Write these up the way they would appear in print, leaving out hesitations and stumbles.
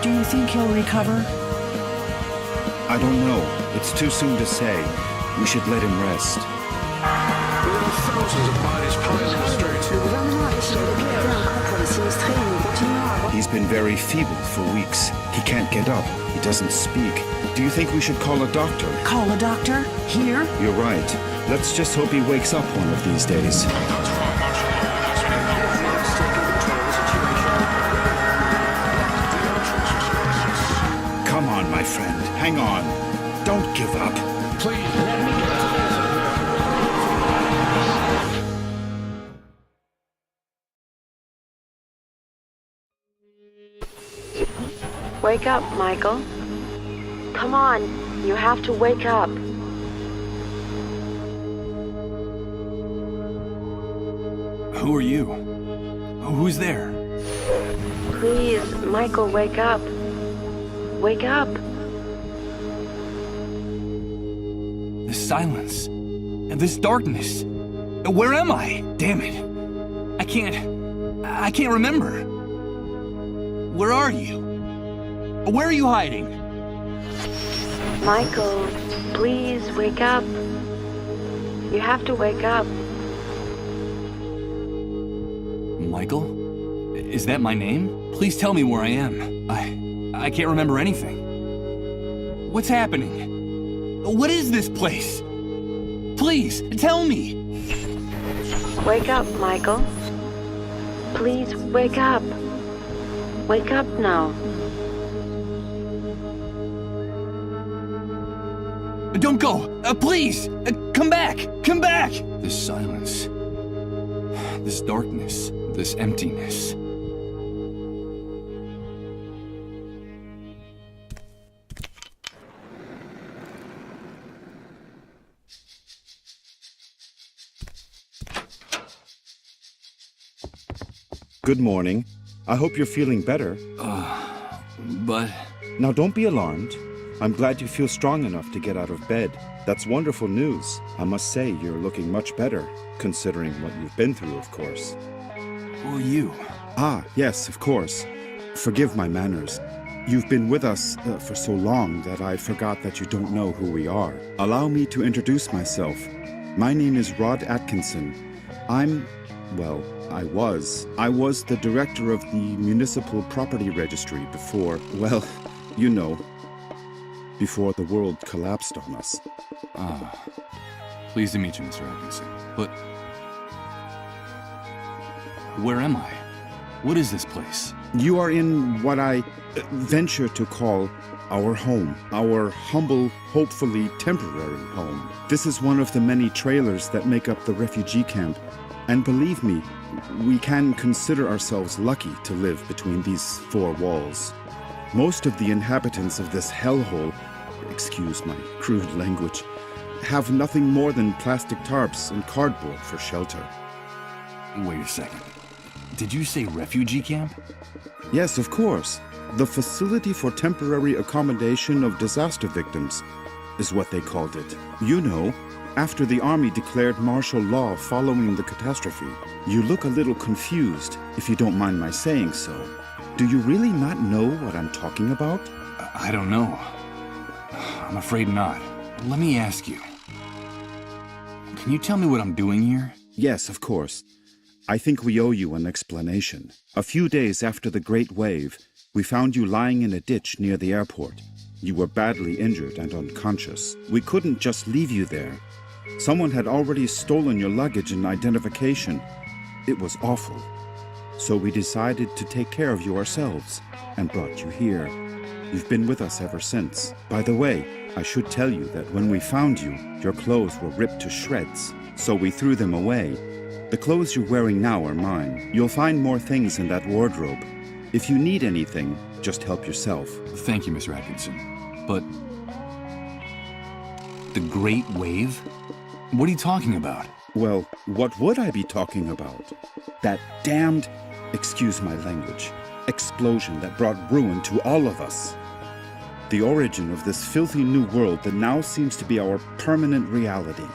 Do you think he'll recover? I don't know. It's too soon to say. We should let him rest. There are thousands of bodies piling the streets. He's been very feeble for weeks. He can't get up. He doesn't speak. Do you think we should call a doctor? Call a doctor? Here? You're right. Let's just hope he wakes up one of these days. Come on, my friend. Hang on. Don't give up. Please, let me get to this. Wake up, Michael. Come on, you have to wake up. Who are you? Who's there? Please, Michael, wake up. Wake up. This silence. And this darkness. Where am I? Damn it. I can't remember. Where are you? Where are you hiding? Michael, please wake up. You have to wake up. Michael? Is that my name? Please tell me where I am. I can't remember anything. What's happening? What is this place? Please, tell me! Wake up, Michael. Please, wake up. Wake up now. Don't go! Please! Come back! Come back! This silence. This darkness. This emptiness. Good morning. I hope you're feeling better. But... Now don't be alarmed. I'm glad you feel strong enough to get out of bed. That's wonderful news. I must say you're looking much better, considering what you've been through, of course. Who are you? Ah, yes, of course. Forgive my manners. You've been with us for so long that I forgot that you don't know who we are. Allow me to introduce myself. My name is Rod Atkinson. I was the director of the Municipal Property Registry before, well, you know, before the world collapsed on us. Pleased to meet you, Mr. Atkinson. But... where am I? What is this place? You are in what I venture to call our home. Our humble, hopefully temporary home. This is one of the many trailers that make up the refugee camp. And believe me, we can consider ourselves lucky to live between these four walls. Most of the inhabitants of this hellhole, excuse my crude language, have nothing more than plastic tarps and cardboard for shelter. Wait a second. Did you say refugee camp? Yes, of course. The Facility for Temporary Accommodation of Disaster Victims is what they called it. You know, after the army declared martial law following the catastrophe. You look a little confused, if you don't mind my saying so. Do you really not know what I'm talking about? I don't know. I'm afraid not. Let me ask you. Can you tell me what I'm doing here? Yes, of course. I think we owe you an explanation. A few days after the Great Wave, we found you lying in a ditch near the airport. You were badly injured and unconscious. We couldn't just leave you there. Someone had already stolen your luggage and identification. It was awful. So we decided to take care of you ourselves and brought you here. You've been with us ever since. By the way, I should tell you that when we found you, your clothes were ripped to shreds, so we threw them away. The clothes you're wearing now are mine. You'll find more things in that wardrobe. If you need anything, just help yourself. Thank you, Mr. Atkinson. But... the Great Wave? What are you talking about? Well, what would I be talking about? That damned, excuse my language, explosion that brought ruin to all of us. The origin of this filthy new world that now seems to be our permanent reality.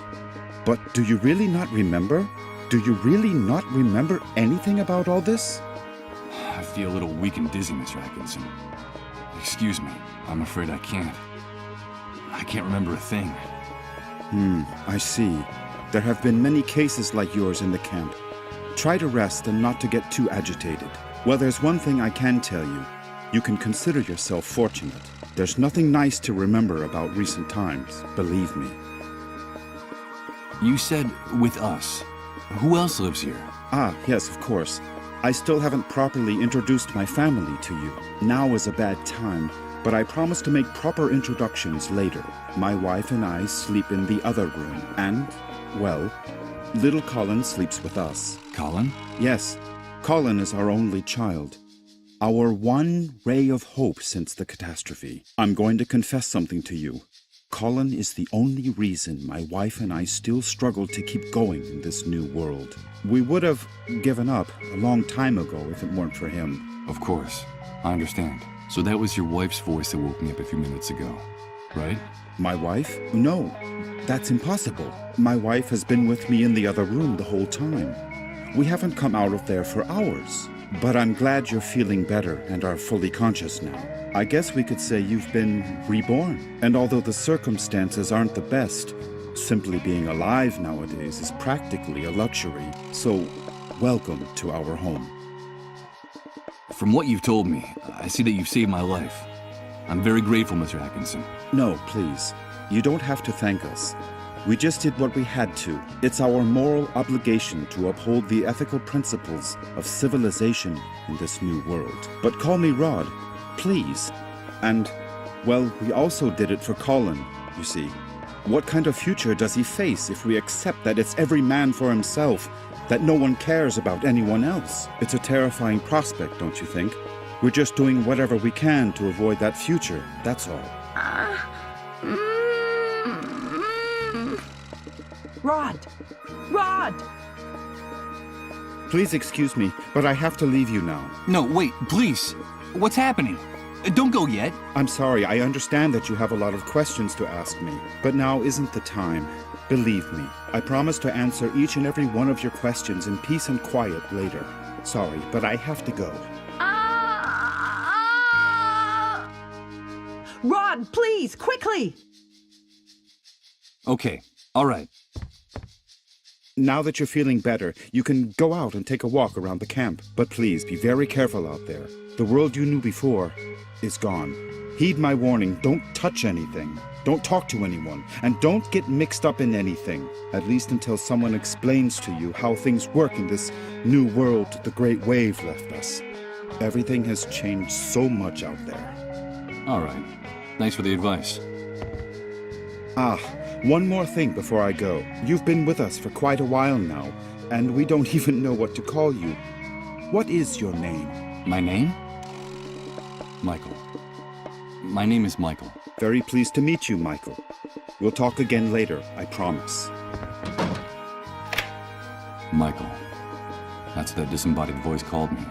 But do you really not remember? Do you really not remember anything about all this? I feel a little weak and dizzy, Mr. Atkinson. Excuse me, I'm afraid I can't. I can't remember a thing. I see. There have been many cases like yours in the camp. Try to rest and not to get too agitated. Well, there's one thing I can tell you. You can consider yourself fortunate. There's nothing nice to remember about recent times, believe me. You said with us. Who else lives here? Ah, yes, of course. I still haven't properly introduced my family to you. Now is a bad time, but I promise to make proper introductions later. My wife and I sleep in the other room, and, well, little Colin sleeps with us. Colin? Yes, Colin is our only child. Our one ray of hope since the catastrophe. I'm going to confess something to you. Colin is the only reason my wife and I still struggle to keep going in this new world. We would have given up a long time ago if it weren't for him. Of course. I understand. So that was your wife's voice that woke me up a few minutes ago, right? My wife? No, that's impossible. My wife has been with me in the other room the whole time. We haven't come out of there for hours. But I'm glad you're feeling better and are fully conscious now. I guess we could say you've been reborn. And although the circumstances aren't the best, simply being alive nowadays is practically a luxury. So, welcome to our home. From what you've told me, I see that you've saved my life. I'm very grateful, Mr. Atkinson. No, please. You don't have to thank us. We just did what we had to. It's our moral obligation to uphold the ethical principles of civilization in this new world. But call me Rod, please. And, well, we also did it for Colin, you see. What kind of future does he face if we accept that it's every man for himself, that no one cares about anyone else? It's a terrifying prospect, don't you think? We're just doing whatever we can to avoid that future, that's all. Rod! Rod! Please excuse me, but I have to leave you now. No, wait, please. What's happening? Don't go yet. I'm sorry, I understand that you have a lot of questions to ask me, but now isn't the time. Believe me, I promise to answer each and every one of your questions in peace and quiet later. Sorry, but I have to go. Rod, please, quickly! Okay, all right. Now that you're feeling better, you can go out and take a walk around the camp. But please, be very careful out there. The world you knew before is gone. Heed my warning, don't touch anything. Don't talk to anyone, and don't get mixed up in anything. At least until someone explains to you how things work in this new world the Great Wave left us. Everything has changed so much out there. All right. Thanks for the advice. Ah, one more thing before I go. You've been with us for quite a while now, and we don't even know what to call you. What is your name? My name? Michael. My name is Michael. Very pleased to meet you, Michael. We'll talk again later, I promise. Michael. That's what that disembodied voice called me.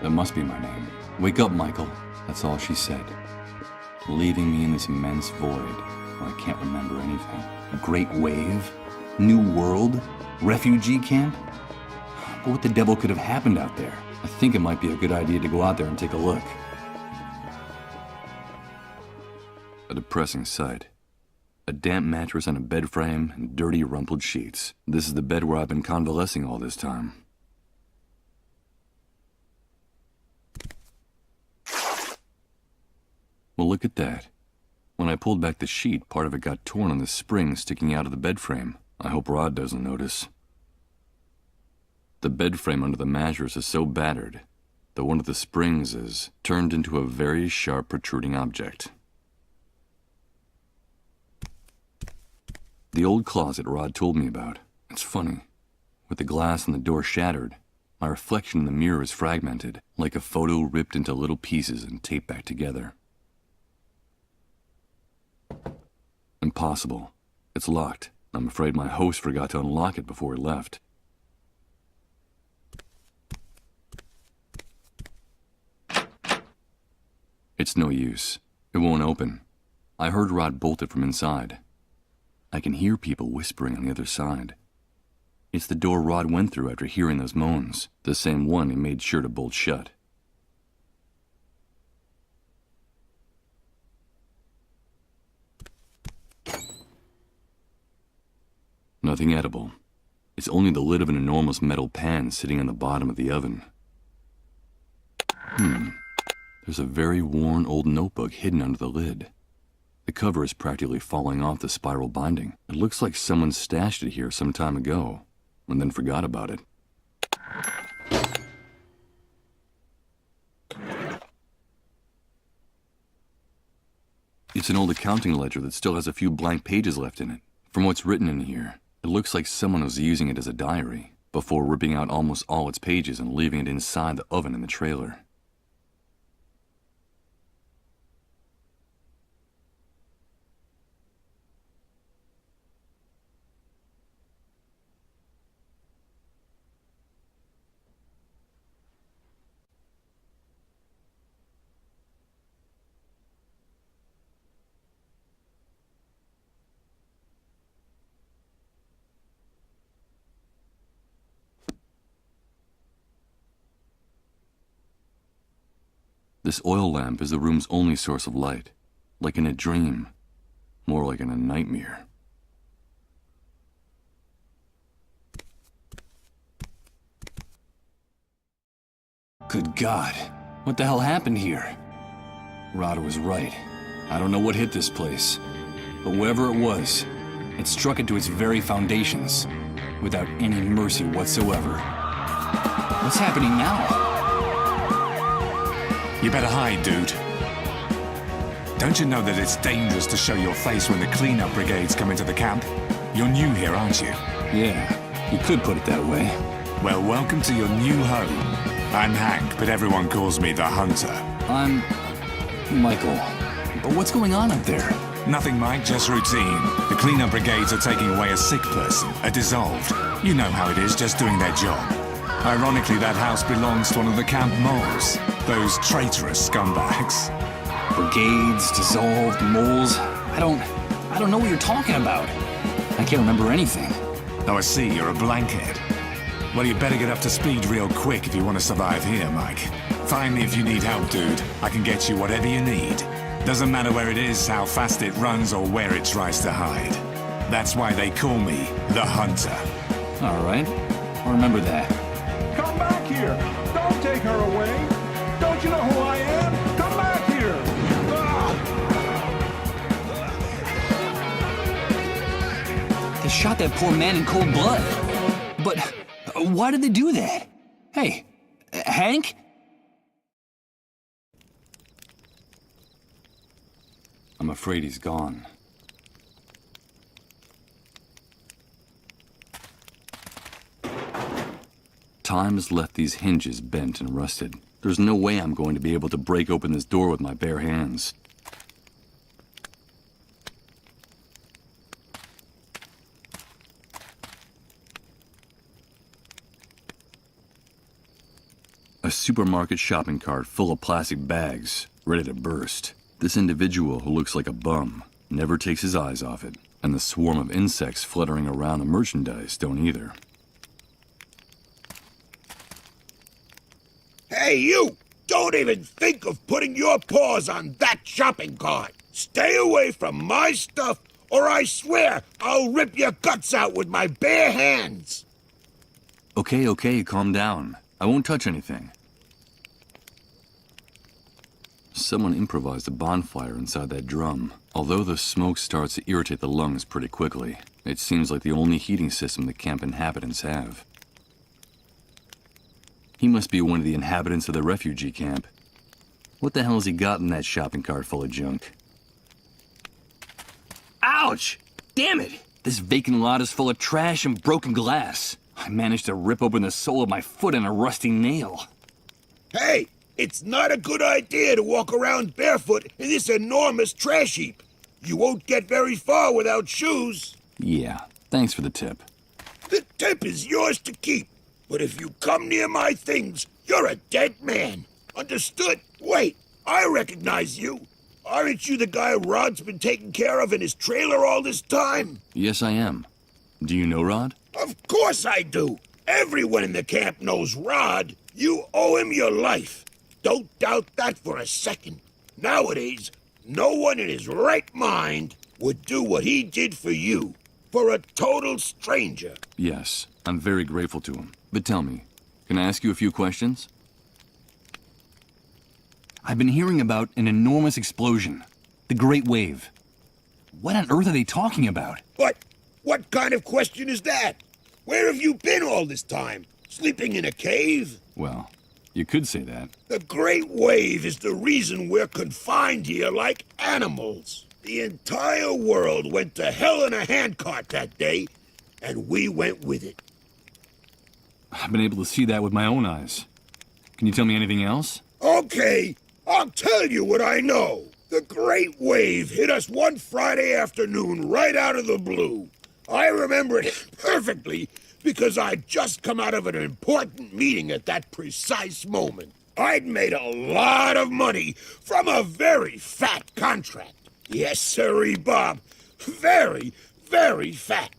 That must be my name. Wake up, Michael. That's all she said. Leaving me in this immense void where I can't remember anything. Great Wave? New World? Refugee camp? But what the devil could have happened out there? I think it might be a good idea to go out there and take a look. A depressing sight. A damp mattress on a bed frame and dirty, rumpled sheets. This is the bed where I've been convalescing all this time. Well, look at that. When I pulled back the sheet, part of it got torn on the spring sticking out of the bed frame. I hope Rod doesn't notice. The bed frame under the mattress is so battered that one of the springs is turned into a very sharp protruding object. The old closet Rod told me about. It's funny. With the glass in the door shattered, my reflection in the mirror is fragmented, like a photo ripped into little pieces and taped back together. Impossible. It's locked. I'm afraid my host forgot to unlock it before he left. It's no use. It won't open. I heard Rod bolt it from inside. I can hear people whispering on the other side. It's the door Rod went through after hearing those moans, the same one he made sure to bolt shut. Nothing edible. It's only the lid of an enormous metal pan sitting on the bottom of the oven. There's a very worn old notebook hidden under the lid. The cover is practically falling off the spiral binding. It looks like someone stashed it here some time ago, and then forgot about it. It's an old accounting ledger that still has a few blank pages left in it. From what's written in here, it looks like someone was using it as a diary, before ripping out almost all its pages and leaving it inside the oven in the trailer. This oil lamp is the room's only source of light, like in a dream, more like in a nightmare. Good God, what the hell happened here? Rod was right. I don't know what hit this place, but whatever it was, it struck into its very foundations, without any mercy whatsoever. What's happening now? You better hide, dude. Don't you know that it's dangerous to show your face when the cleanup brigades come into the camp? You're new here, aren't you? Yeah, you could put it that way. Well, welcome to your new home. I'm Hank, but everyone calls me the Hunter. I'm Michael. But what's going on up there? Nothing, Mike, just routine. The cleanup brigades are taking away a sick person, a dissolved. You know how it is, just doing their job. Ironically, that house belongs to one of the camp moles. Those traitorous scumbags. Brigades, dissolved, moles. I don't know what you're talking about. I can't remember anything. Oh, I see, you're a blankhead. Well, you better get up to speed real quick if you want to survive here, Mike. Find me if you need help, dude. I can get you whatever you need. Doesn't matter where it is, how fast it runs, or where it tries to hide. That's why they call me the Hunter. All right, I'll remember that. Come back here! Don't take her away! Don't you know who I am? Come back here! They shot that poor man in cold blood. But why did they do that? Hey, Hank? I'm afraid he's gone. Time has left these hinges bent and rusted. There's no way I'm going to be able to break open this door with my bare hands. A supermarket shopping cart full of plastic bags, ready to burst. This individual who looks like a bum never takes his eyes off it, and the swarm of insects fluttering around the merchandise don't either. Hey, you! Don't even think of putting your paws on that shopping cart! Stay away from my stuff, or I swear I'll rip your guts out with my bare hands! Okay, calm down. I won't touch anything. Someone improvised a bonfire inside that drum. Although the smoke starts to irritate the lungs pretty quickly, it seems like the only heating system the camp inhabitants have. He must be one of the inhabitants of the refugee camp. What the hell has he got in that shopping cart full of junk? Ouch! Damn it! This vacant lot is full of trash and broken glass. I managed to rip open the sole of my foot and a rusty nail. Hey, it's not a good idea to walk around barefoot in this enormous trash heap. You won't get very far without shoes. Yeah, thanks for the tip. The tip is yours to keep. But if you come near my things, you're a dead man. Understood? Wait, I recognize you. Aren't you the guy Rod's been taking care of in his trailer all this time? Yes, I am. Do you know Rod? Of course I do. Everyone in the camp knows Rod. You owe him your life. Don't doubt that for a second. Nowadays, no one in his right mind would do what he did for you. For a total stranger. Yes, I'm very grateful to him. But tell me, can I ask you a few questions? I've been hearing about an enormous explosion. The Great Wave. What on earth are they talking about? What kind of question is that? Where have you been all this time? Sleeping in a cave? Well, you could say that. The Great Wave is the reason we're confined here like animals. The entire world went to hell in a handcart that day, and we went with it. I've been able to see that with my own eyes. Can you tell me anything else? Okay, I'll tell you what I know. The Great Wave hit us one Friday afternoon right out of the blue. I remember it perfectly because I'd just come out of an important meeting at that precise moment. I'd made a lot of money from a very fat contract. Yes, sirree, Bob. Very, very fat.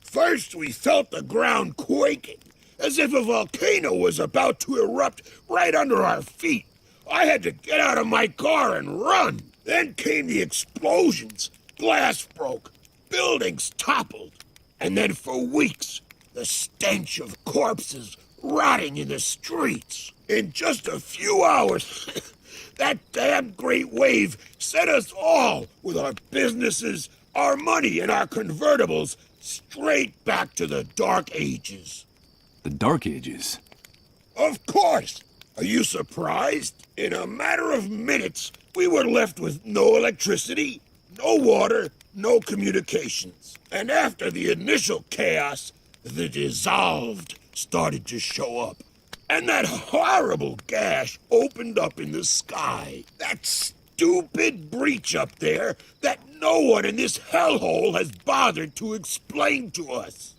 First, we felt the ground quaking, as if a volcano was about to erupt right under our feet. I had to get out of my car and run. Then came the explosions. Glass broke. Buildings toppled. And then for weeks, the stench of corpses rotting in the streets. In just a few hours, that damn Great Wave set us all, with our businesses, our money, and our convertibles, straight back to the Dark Ages. The Dark Ages? Of course! Are you surprised? In a matter of minutes, we were left with no electricity, no water, no communications. And after the initial chaos, the dissolved started to show up. And that horrible gash opened up in the sky. That stupid breach up there that no one in this hellhole has bothered to explain to us.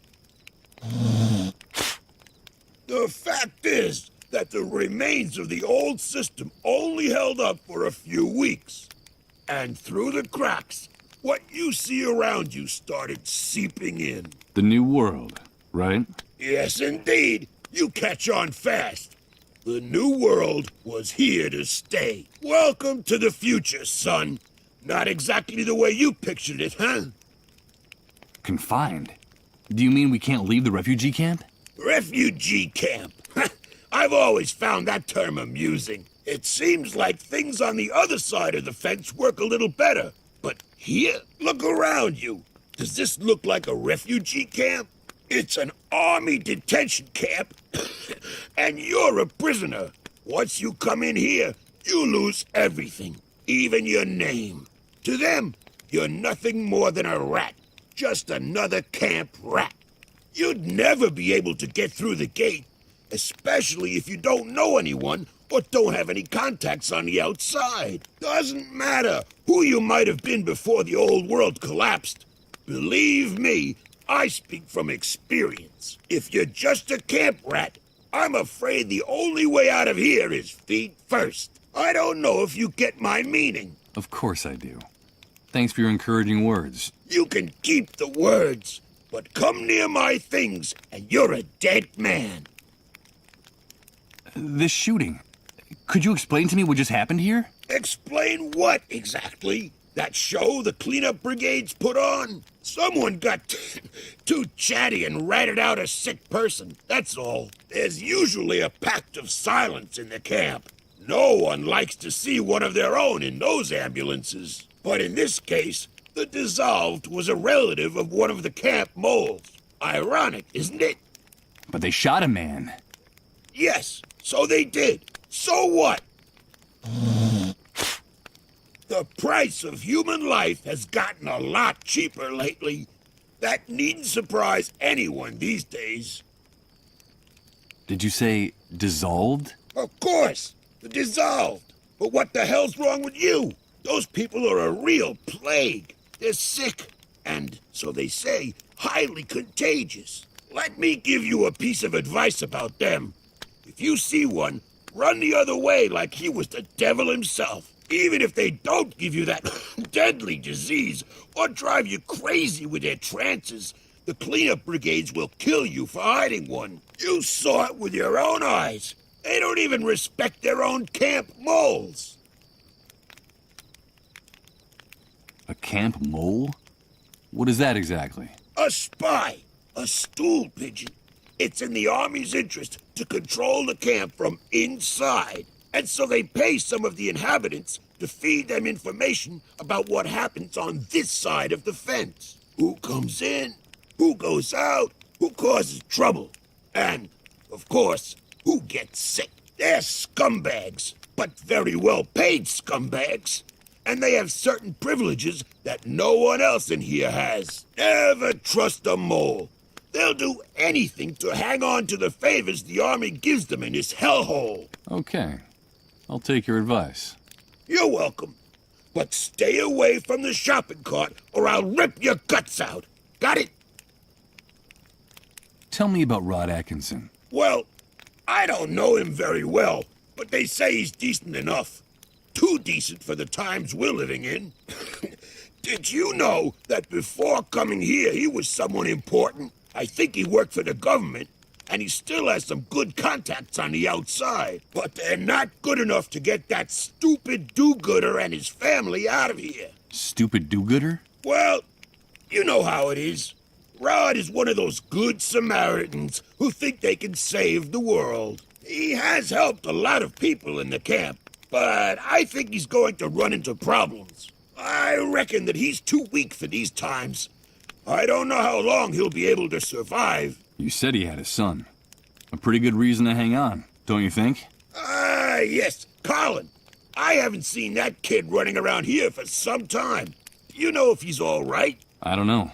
The fact is that the remains of the old system only held up for a few weeks. And through the cracks, what you see around you started seeping in. The New World, right? Yes, indeed. You catch on fast. The New World was here to stay. Welcome to the future, son. Not exactly the way you pictured it, huh? Confined? Do you mean we can't leave the refugee camp? Refugee camp. I've always found that term amusing. It seems like things on the other side of the fence work a little better. But here, look around you. Does this look like a refugee camp? It's an army detention camp, and you're a prisoner. Once you come in here, you lose everything, even your name. To them, you're nothing more than a rat, just another camp rat. You'd never be able to get through the gate, especially if you don't know anyone or don't have any contacts on the outside. Doesn't matter who you might have been before the old world collapsed. Believe me, I speak from experience. If you're just a camp rat, I'm afraid the only way out of here is feet first. I don't know if you get my meaning. Of course I do. Thanks for your encouraging words. You can keep the words, but come near my things and you're a dead man. This shooting. Could you explain to me what just happened here? Explain what exactly? That show the cleanup brigades put on? Someone got too chatty and ratted out a sick person, that's all. There's usually a pact of silence in the camp. No one likes to see one of their own in those ambulances. But in this case, the dissolved was a relative of one of the camp moles. Ironic, isn't it? But they shot a man. Yes, so they did. So what? The price of human life has gotten a lot cheaper lately. That needn't surprise anyone these days. Did you say dissolved? Of course, the dissolved. But what the hell's wrong with you? Those people are a real plague. They're sick, and, so they say, highly contagious. Let me give you a piece of advice about them. If you see one, run the other way like he was the devil himself. Even if they don't give you that deadly disease or drive you crazy with their trances, the cleanup brigades will kill you for hiding one. You saw it with your own eyes. They don't even respect their own camp moles. A camp mole? What is that exactly? A spy. A stool pigeon. It's in the Army's interest to control the camp from inside. And so they pay some of the inhabitants to feed them information about what happens on this side of the fence. Who comes in, who goes out, who causes trouble, and, of course, who gets sick. They're scumbags, but very well-paid scumbags. And they have certain privileges that no one else in here has. Never trust a mole. They'll do anything to hang on to the favors the Army gives them in this hellhole. Okay. I'll take your advice. You're welcome. But stay away from the shopping cart or I'll rip your guts out. Got it? Tell me about Rod Atkinson. Well, I don't know him very well, but they say he's decent enough. Too decent for the times we're living in. Did you know that before coming here he was someone important? I think he worked for the government, and he still has some good contacts on the outside. But they're not good enough to get that stupid do-gooder and his family out of here. Stupid do-gooder? Well, you know how it is. Rod is one of those good Samaritans who think they can save the world. He has helped a lot of people in the camp, but I think he's going to run into problems. I reckon that he's too weak for these times. I don't know how long he'll be able to survive. You said he had a son. A pretty good reason to hang on, don't you think? Yes, Colin. I haven't seen that kid running around here for some time. You know if he's all right? I don't know.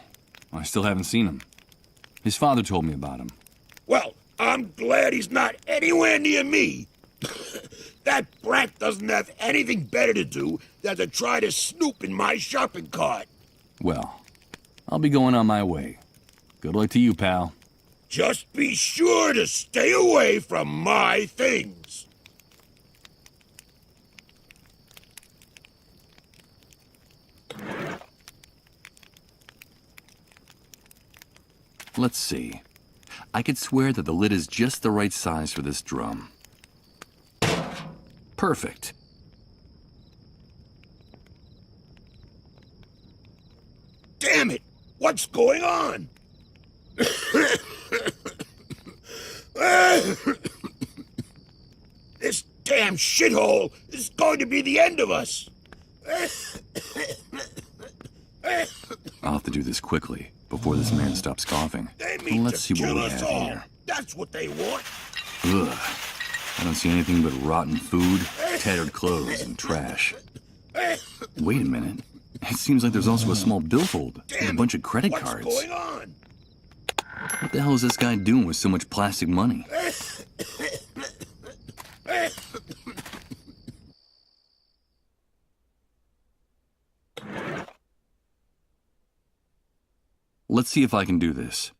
I still haven't seen him. His father told me about him. Well, I'm glad he's not anywhere near me. That brat doesn't have anything better to do than to try to snoop in my shopping cart. Well, I'll be going on my way. Good luck to you, pal. Just be sure to stay away from my things. Let's see. I could swear that the lid is just the right size for this drum. Perfect. Damn it! What's going on? This damn shithole is going to be the end of us. I'll have to do this quickly, before this man stops coughing. They mean Let's to see what kill we us have all. here. That's what they want. Ugh. I don't see anything but rotten food, tattered clothes, and trash. Wait a minute. It seems like there's also a small billfold with a bunch of credit cards. What's going on? What the hell is this guy doing with so much plastic money? Let's see if I can do this.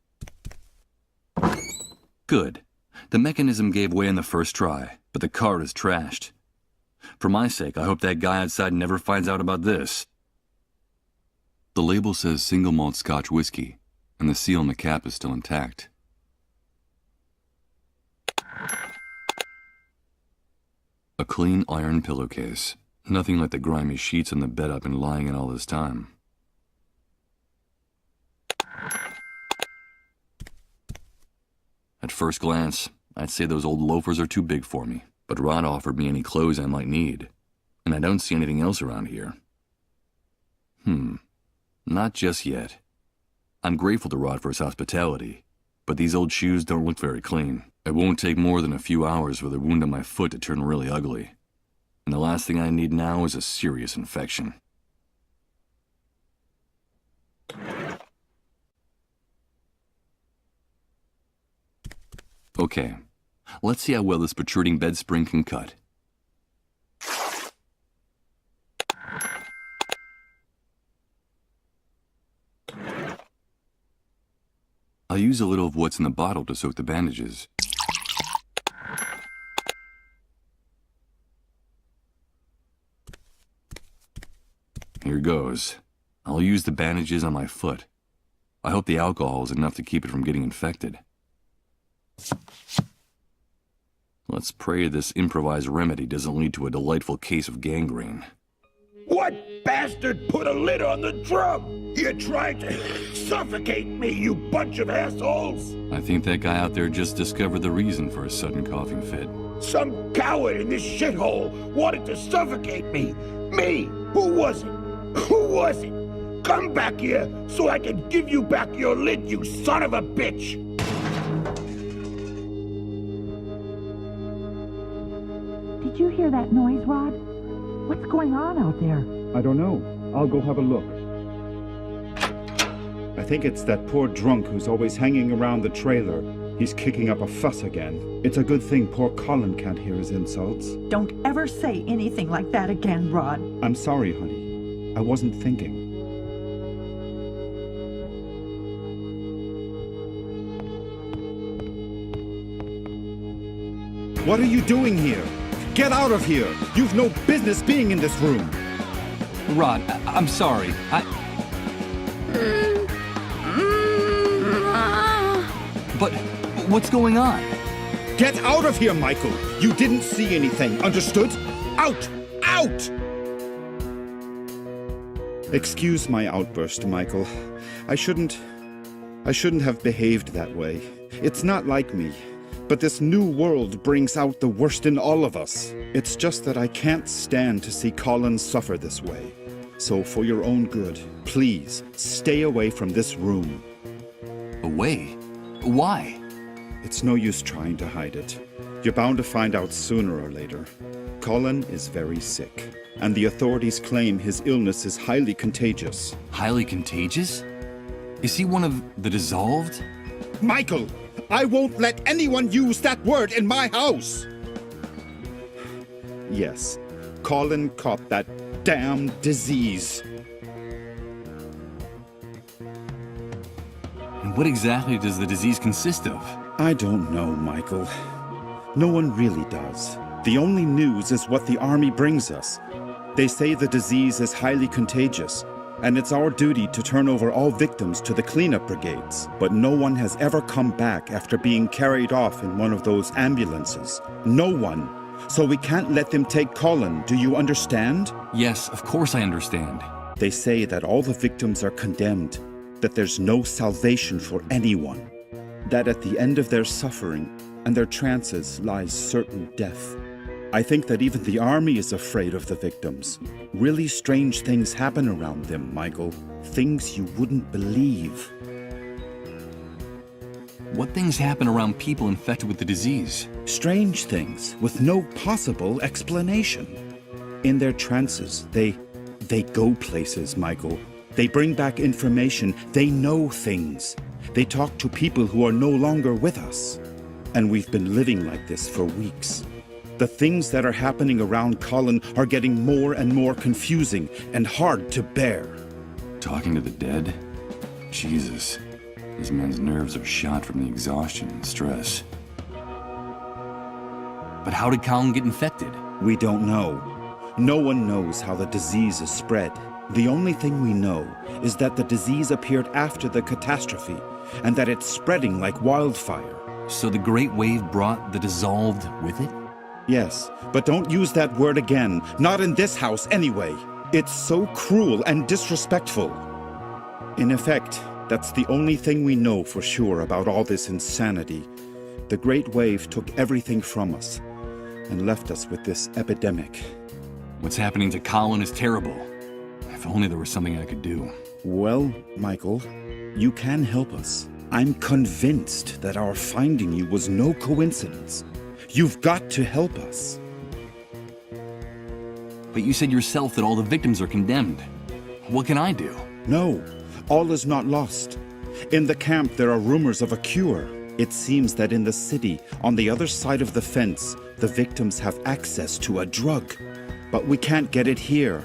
Good. The mechanism gave way in the first try, but the card is trashed. For my sake, I hope that guy outside never finds out about this. The label says single malt Scotch whiskey, and the seal on the cap is still intact. A clean iron pillowcase, Nothing like the grimy sheets on the bed I've been lying in all this time. At first glance, I'd say those old loafers are too big for me, but Rod offered me any clothes I might need, and I don't see anything else around here. Not just yet. I'm grateful to Rod for his hospitality, but these old shoes don't look very clean. It won't take more than a few hours for the wound on my foot to turn really ugly. And the last thing I need now is a serious infection. Okay, let's see how well this protruding bed spring can cut. I'll use a little of what's in the bottle to soak the bandages. Here goes. I'll use the bandages on my foot. I hope the alcohol is enough to keep it from getting infected. Let's pray this improvised remedy doesn't lead to a delightful case of gangrene. What bastard put a lid on the drum? You're trying to suffocate me, you bunch of assholes! I think that guy out there just discovered the reason for a sudden coughing fit. Some coward in this shithole wanted to suffocate me! Me! Who was it? Who was it? Come back here so I can give you back your lid, you son of a bitch! Did you hear that noise, Rod? What's going on out there? I don't know. I'll go have a look. I think it's that poor drunk who's always hanging around the trailer. He's kicking up a fuss again. It's a good thing poor Colin can't hear his insults. Don't ever say anything like that again, Rod. I'm sorry, honey. I wasn't thinking. What are you doing here? Get out of here! You've no business being in this room! Rod, I'm sorry. But what's going on? Get out of here, Michael! You didn't see anything, understood? Out! Out! Excuse my outburst, Michael. I shouldn't have behaved that way. It's not like me. But this new world brings out the worst in all of us. It's just that I can't stand to see Colin suffer this way. So for your own good, please, stay away from this room. Away? Why? It's no use trying to hide it. You're bound to find out sooner or later. Colin is very sick, and the authorities claim his illness is highly contagious. Highly contagious? Is he one of the dissolved? Michael! I won't let anyone use that word in my house! Yes, Colin caught that damn disease. And what exactly does the disease consist of? I don't know, Michael. No one really does. The only news is what the army brings us. They say the disease is highly contagious, and it's our duty to turn over all victims to the cleanup brigades. But no one has ever come back after being carried off in one of those ambulances. No one. So we can't let them take Colin, do you understand? Yes, of course I understand. They say that all the victims are condemned, that there's no salvation for anyone, that at the end of their suffering and their trances lies certain death. I think that even the army is afraid of the victims. Really strange things happen around them, Michael. Things you wouldn't believe. What things happen around people infected with the disease? Strange things with no possible explanation. In their trances, they go places, Michael. They bring back information. They know things. They talk to people who are no longer with us. And we've been living like this for weeks. The things that are happening around Colin are getting more and more confusing and hard to bear. Talking to the dead? Jesus. This man's nerves are shot from the exhaustion and stress. But how did Colin get infected? We don't know. No one knows how the disease is spread. The only thing we know is that the disease appeared after the catastrophe and that it's spreading like wildfire. So the Great Wave brought the dissolved with it? Yes, but don't use that word again. Not in this house, anyway. It's so cruel and disrespectful. In effect, that's the only thing we know for sure about all this insanity. The Great Wave took everything from us and left us with this epidemic. What's happening to Colin is terrible. If only there was something I could do. Well, Michael, you can help us. I'm convinced that our finding you was no coincidence. You've got to help us. But you said yourself that all the victims are condemned. What can I do? No, all is not lost. In the camp, there are rumors of a cure. It seems that in the city, on the other side of the fence, the victims have access to a drug. But we can't get it here.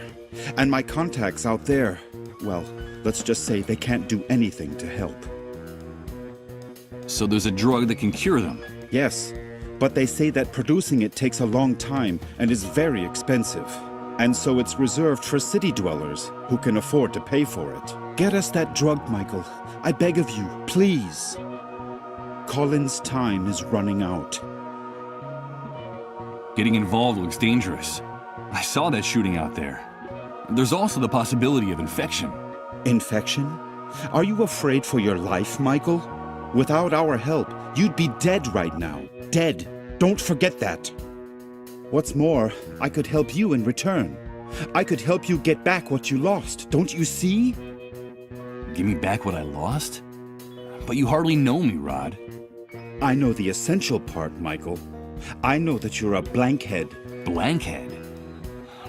And my contacts out there, well, let's just say they can't do anything to help. So there's a drug that can cure them? Yes, but they say that producing it takes a long time and is very expensive. And so it's reserved for city dwellers who can afford to pay for it. Get us that drug, Michael. I beg of you, please. Colin's time is running out. Getting involved looks dangerous. I saw that shooting out there. There's also the possibility of infection. Infection? Are you afraid for your life, Michael? Without our help, you'd be dead right now. Dead. Don't forget that. What's more, I could help you in return. I could help you get back what you lost. Don't you see? Give me back what I lost? But you hardly know me, Rod. I know the essential part, Michael. I know that you're a blankhead. Blankhead?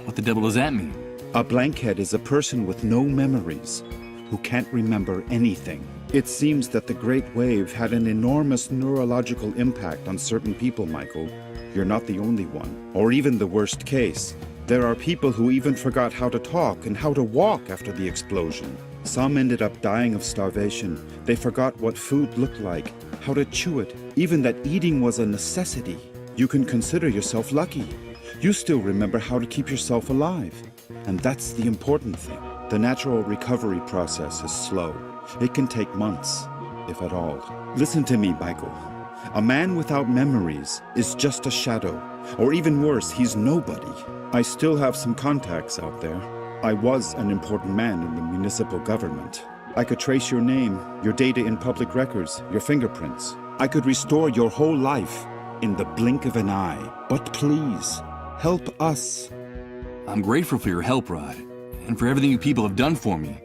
What the devil does that mean? A blankhead is a person with no memories, who can't remember anything. It seems that the Great Wave had an enormous neurological impact on certain people, Michael. You're not the only one, or even the worst case. There are people who even forgot how to talk and how to walk after the explosion. Some ended up dying of starvation. They forgot what food looked like, how to chew it, even that eating was a necessity. You can consider yourself lucky. You still remember how to keep yourself alive. And that's the important thing. The natural recovery process is slow. It can take months, if at all. Listen to me, Michael. A man without memories is just a shadow. Or even worse, he's nobody. I still have some contacts out there. I was an important man in the municipal government. I could trace your name, your data in public records, your fingerprints. I could restore your whole life in the blink of an eye. But please, help us. I'm grateful for your help, Rod, and for everything you people have done for me.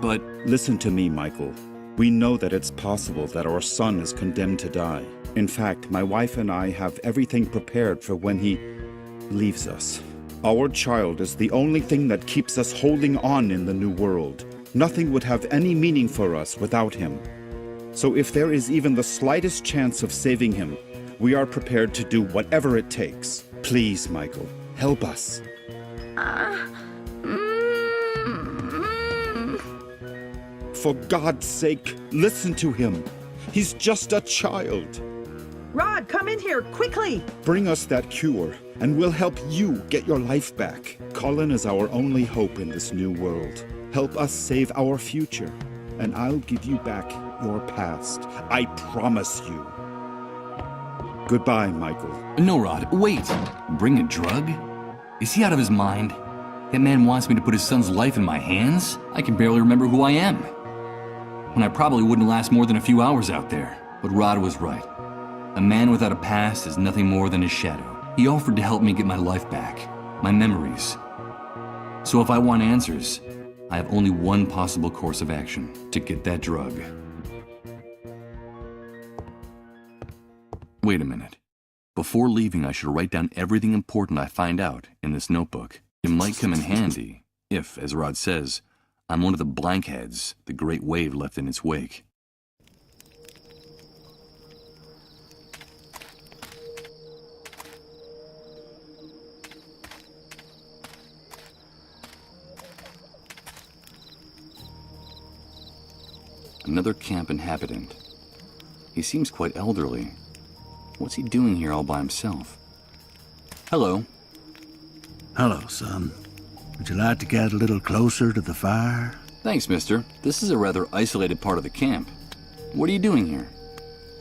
But listen to me, Michael. We know that it's possible that our son is condemned to die. In fact, my wife and I have everything prepared for when he leaves us. Our child is the only thing that keeps us holding on in the new world. Nothing would have any meaning for us without him. So if there is even the slightest chance of saving him, we are prepared to do whatever it takes. Please, Michael, help us. For God's sake, listen to him. He's just a child. Rod, come in here, quickly! Bring us that cure, and we'll help you get your life back. Colin is our only hope in this new world. Help us save our future, and I'll give you back your past. I promise you. Goodbye, Michael. No, Rod, wait. Bring a drug? Is he out of his mind? That man wants me to put his son's life in my hands? I can barely remember who I am. And I probably wouldn't last more than a few hours out there. But Rod was right. A man without a past is nothing more than his shadow. He offered to help me get my life back, my memories. So if I want answers, I have only one possible course of action: to get that drug. Wait a minute. Before leaving, I should write down everything important I find out in this notebook. It might come in handy if, as Rod says, I'm one of the blankheads the Great Wave left in its wake. Another camp inhabitant. He seems quite elderly. What's he doing here all by himself? Hello. Hello, son. Would you like to get a little closer to the fire? Thanks, mister. This is a rather isolated part of the camp. What are you doing here?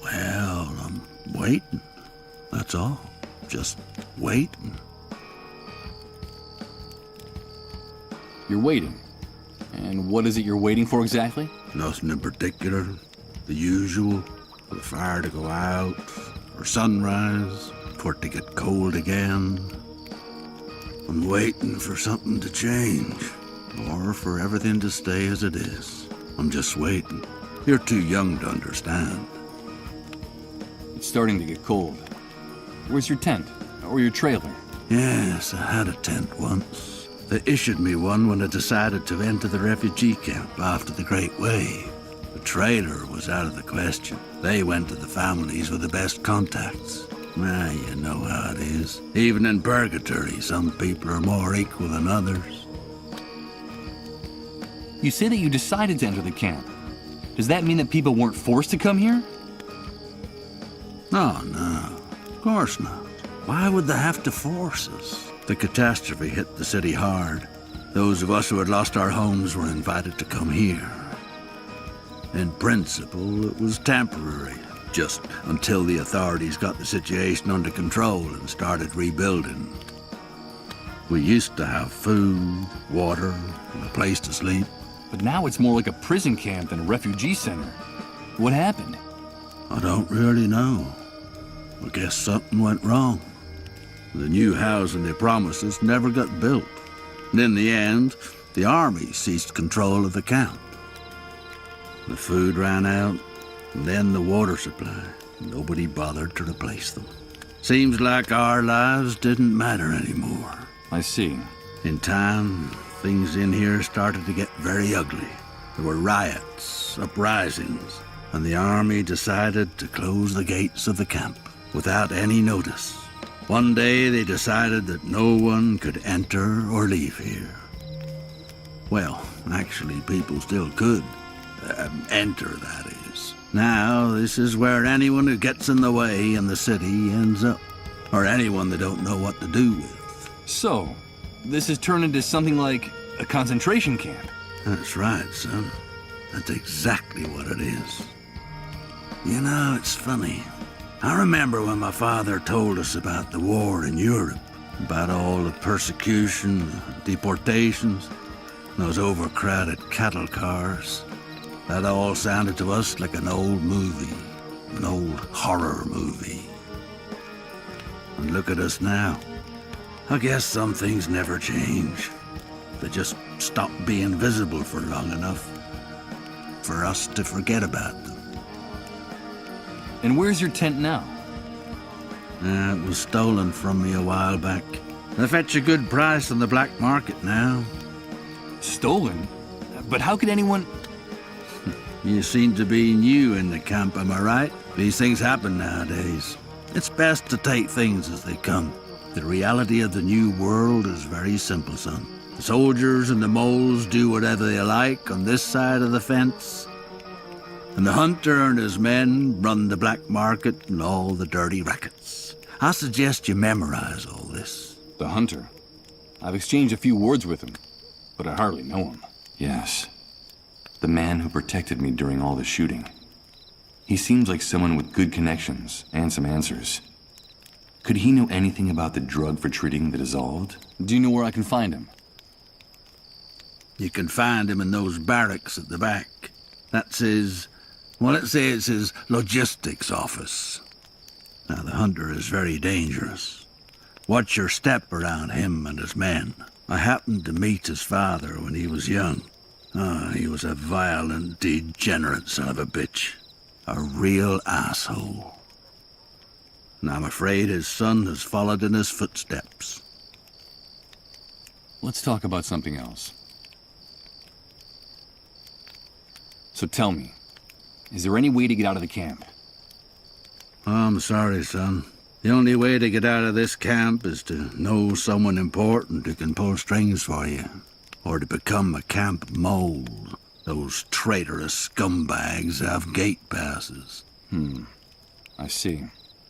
Well, I'm waiting. That's all. just waiting. You're waiting. And what is it you're waiting for exactly? Nothing in particular. The usual. For the fire to go out, or sunrise, for it to get cold again. I'm waiting for something to change, or for everything to stay as it is. I'm just waiting. You're too young to understand. It's starting to get cold. Where's your tent? Or your trailer? Yes, I had a tent once. They issued me one when I decided to enter the refugee camp after the Great Wave. The trailer was out of the question. They went to the families with the best contacts. Ah, you know how it is. Even in purgatory, some people are more equal than others. You say that you decided to enter the camp. Does that mean that people weren't forced to come here? Oh, no. Of course not. Why would they have to force us? The catastrophe hit the city hard. Those of us who had lost our homes were invited to come here. In principle, it was temporary, just until the authorities got the situation under control and started rebuilding. We used to have food, water, and a place to sleep. But now it's more like a prison camp than a refugee center. What happened? I don't really know. I guess something went wrong. The new housing they promised us never got built. And in the end, the army seized control of the camp. The food ran out, and then the water supply. Nobody bothered to replace them. Seems like our lives didn't matter anymore. I see. In time, things in here started to get very ugly. There were riots, uprisings, and the army decided to close the gates of the camp without any notice. One day they decided that no one could enter or leave here. Well, actually, people still could. Enter, that is. Now, this is where anyone who gets in the way in the city ends up. Or anyone they don't know what to do with. So, this has turned into something like a concentration camp. That's right, son. That's exactly what it is. You know, it's funny. I remember when my father told us about the war in Europe, about all the persecution, deportations, those overcrowded cattle cars. That all sounded to us like an old movie, an old horror movie. And look at us now. I guess some things never change. They just stop being visible for long enough for us to forget about them. And where's your tent now? It was stolen from me a while back. They fetch a good price on the black market now. Stolen? But how could anyone... You seem to be new in the camp, am I right? These things happen nowadays. It's best to take things as they come. The reality of the new world is very simple, son. The soldiers and the moles do whatever they like on this side of the fence. And the hunter and his men run the black market and all the dirty rackets. I suggest you memorize all this. The hunter? I've exchanged a few words with him, but I hardly know him. Yes. The man who protected me during all the shooting. He seems like someone with good connections and some answers. Could he know anything about the drug for treating the dissolved? Do you know where I can find him? You can find him in those barracks at the back. That's his... well, let's say it's his logistics office. Now, the hunter is very dangerous. Watch your step around him and his men. I happened to meet his father when he was young. He was a violent, degenerate son of a bitch. A real asshole. And I'm afraid his son has followed in his footsteps. Let's talk about something else. So tell me, is there any way to get out of the camp? I'm sorry, son. The only way to get out of this camp is to know someone important who can pull strings for you. Or to become a camp mole. Those traitorous scumbags have gate passes. I see.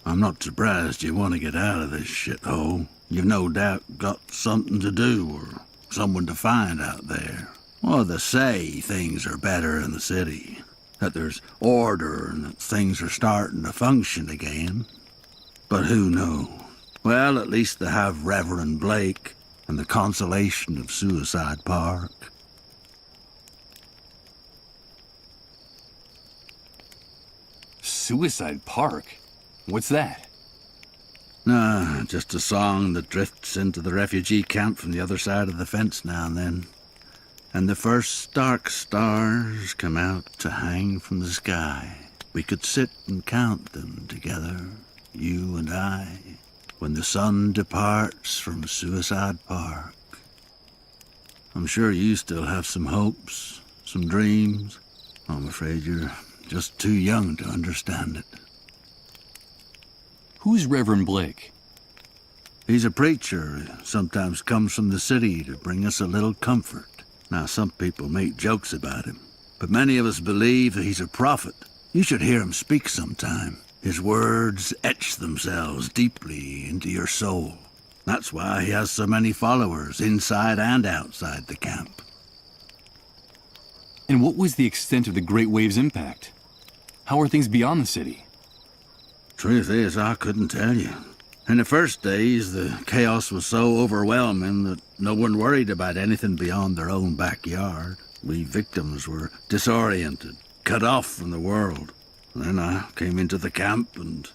I'm not surprised you want to get out of this shithole. You've no doubt got something to do or someone to find out there. Well, they say things are better in the city. That there's order and that things are starting to function again. But who knows? Well, at least they have Reverend Blake and the consolation of Suicide Park. Suicide Park? What's that? Nah, just a song that drifts into the refugee camp from the other side of the fence now and then. And the first dark stars come out to hang from the sky. We could sit and count them together, you and I, when the sun departs from Suicide Park. I'm sure you still have some hopes, some dreams. I'm afraid you're just too young to understand it. Who's Reverend Blake? He's a preacher who sometimes comes from the city to bring us a little comfort. Now, some people make jokes about him, but many of us believe that he's a prophet. You should hear him speak sometime. His words etch themselves deeply into your soul. That's why he has so many followers inside and outside the camp. And what was the extent of the Great Wave's impact? How are things beyond the city? Truth is, I couldn't tell you. In the first days, the chaos was so overwhelming that no one worried about anything beyond their own backyard. We victims were disoriented, cut off from the world. Then I came into the camp and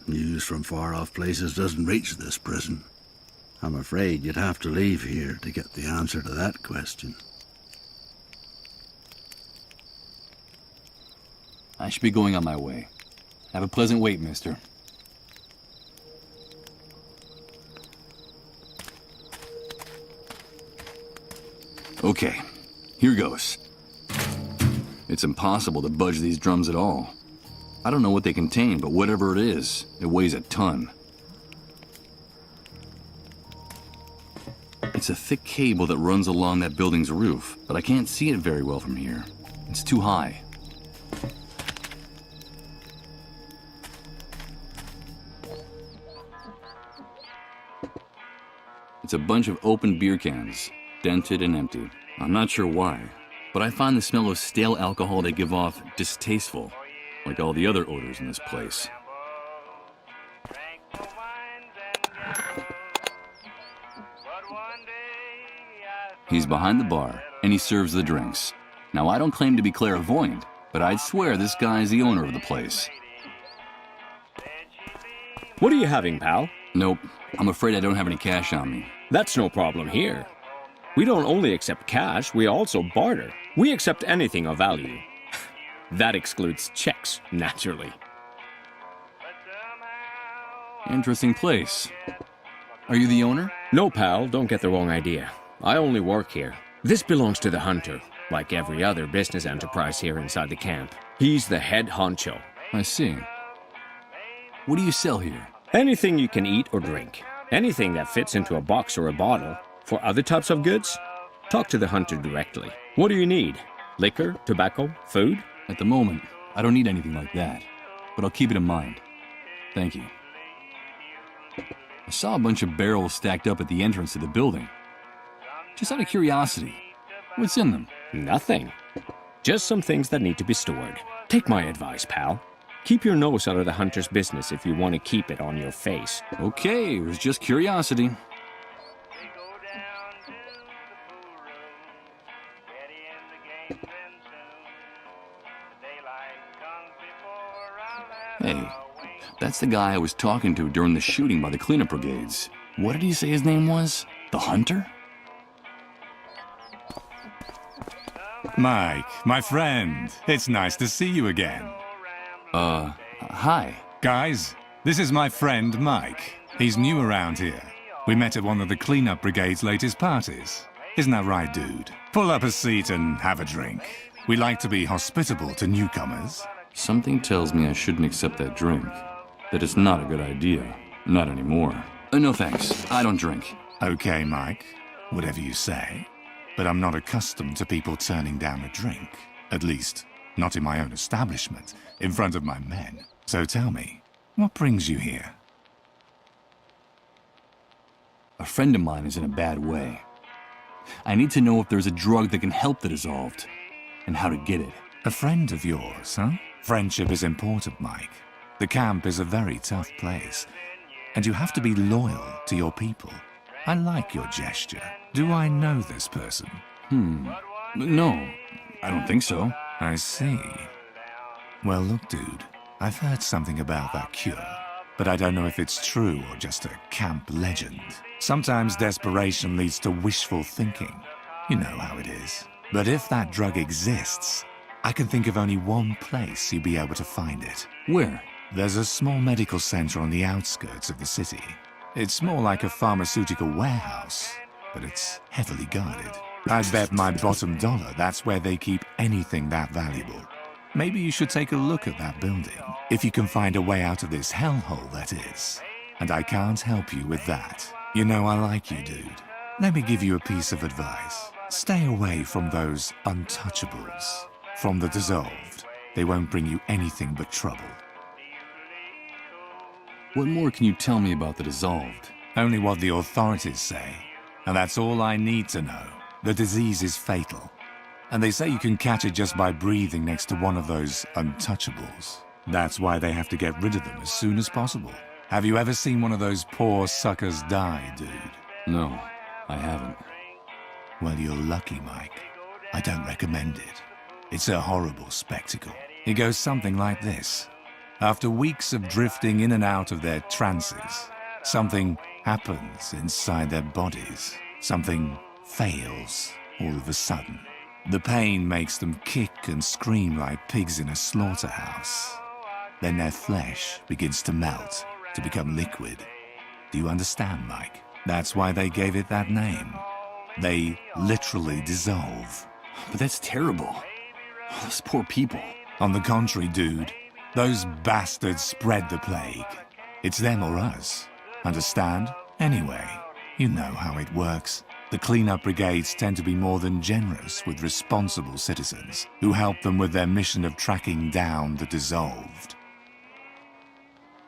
news from far-off places doesn't reach this prison. I'm afraid you'd have to leave here to get the answer to that question. I should be going on my way. Have a pleasant wait, mister. Okay, here goes. It's impossible to budge these drums at all. I don't know what they contain, but whatever it is, it weighs a ton. It's a thick cable that runs along that building's roof, but I can't see it very well from here. It's too high. It's a bunch of open beer cans, dented and empty. I'm not sure why, but I find the smell of stale alcohol they give off distasteful, like all the other odors in this place. He's behind the bar, and he serves the drinks. Now, I don't claim to be clairvoyant, but I'd swear this guy is the owner of the place. What are you having, pal? Nope, I'm afraid I don't have any cash on me. That's no problem here. We don't only accept cash, we also barter. We accept anything of value. That excludes checks, naturally. Interesting place. Are you the owner? No, pal, don't get the wrong idea. I only work here. This belongs to the hunter, like every other business enterprise here inside the camp. He's the head honcho. I see. What do you sell here? Anything you can eat or drink. Anything that fits into a box or a bottle. For other types of goods, talk to the hunter directly. What do you need? Liquor, tobacco, food? At the moment, I don't need anything like that, but I'll keep it in mind. Thank you. I saw a bunch of barrels stacked up at the entrance to the building. Just out of curiosity, what's in them? Nothing. Just some things that need to be stored. Take my advice, pal. Keep your nose out of the hunter's business if you want to keep it on your face. Okay, it was just curiosity. Hey, that's the guy I was talking to during the shooting by the cleanup brigades. What did he say his name was? The Hunter? Mike, my friend, it's nice to see you again. Hi. Guys, this is my friend Mike. He's new around here. We met at one of the cleanup brigade's latest parties. Isn't that right, dude? Pull up a seat and have a drink. We like to be hospitable to newcomers. Something tells me I shouldn't accept that drink. That it's not a good idea. Not anymore. No thanks. I don't drink. Okay, Mike. Whatever you say. But I'm not accustomed to people turning down a drink. At least, not in my own establishment, in front of my men. So tell me, what brings you here? A friend of mine is in a bad way. I need to know if there's a drug that can help the dissolved, and how to get it. A friend of yours, huh? Friendship is important, Mike. The camp is a very tough place. And you have to be loyal to your people. I like your gesture. Do I know this person? No, I don't think so. I see. Well, look, dude, I've heard something about that cure, but I don't know if it's true or just a camp legend. Sometimes desperation leads to wishful thinking. You know how it is. But if that drug exists, I can think of only one place you'd be able to find it. Where? There's a small medical center on the outskirts of the city. It's more like a pharmaceutical warehouse, but it's heavily guarded. I'd bet my bottom dollar that's where they keep anything that valuable. Maybe you should take a look at that building, if you can find a way out of this hellhole, that is. And I can't help you with that. You know I like you, dude. Let me give you a piece of advice. Stay away from those untouchables. From the dissolved. They won't bring you anything but trouble. What more can you tell me about the dissolved? Only what the authorities say. And that's all I need to know. The disease is fatal. And they say you can catch it just by breathing next to one of those untouchables. That's why they have to get rid of them as soon as possible. Have you ever seen one of those poor suckers die, dude? No, I haven't. Well, you're lucky, Mike. I don't recommend it. It's a horrible spectacle. It goes something like this. After weeks of drifting in and out of their trances, something happens inside their bodies. Something fails all of a sudden. The pain makes them kick and scream like pigs in a slaughterhouse. Then their flesh begins to melt, to become liquid. Do you understand, Mike? That's why they gave it that name. They literally dissolve. But that's terrible. Those poor people. On the contrary, dude, those bastards spread the plague. It's them or us. Understand? Anyway, you know how it works. The cleanup brigades tend to be more than generous with responsible citizens who help them with their mission of tracking down the dissolved.